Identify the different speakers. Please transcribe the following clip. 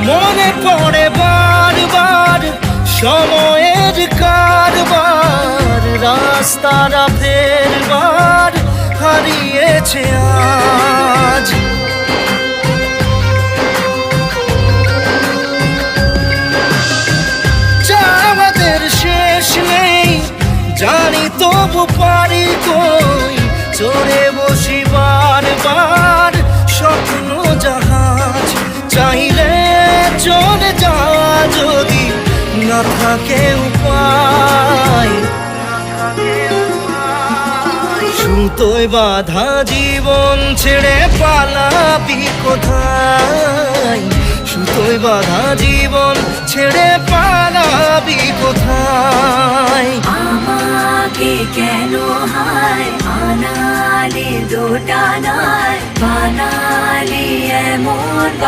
Speaker 1: মনে পড়ে বারবার সময়ের কারবার, রাস্তাটা ফেরবার হারিয়েছে আজ। চাওয়াদের শেষ নেই জানি, তবু পারি কই চড়ে বসি বারবার স্বপ্ন জাহাজ। চাইলে চলে যা যদি না থাকে উপায়, সুতোয় বাঁধা জীবন ছেড়ে পালাবি কোথায়? সুতোয় বাঁধা জীবন ছেড়ে পালাবি কোথায়?
Speaker 2: আমাকে কেন হায় আনালি দোটানায় বানালি এমন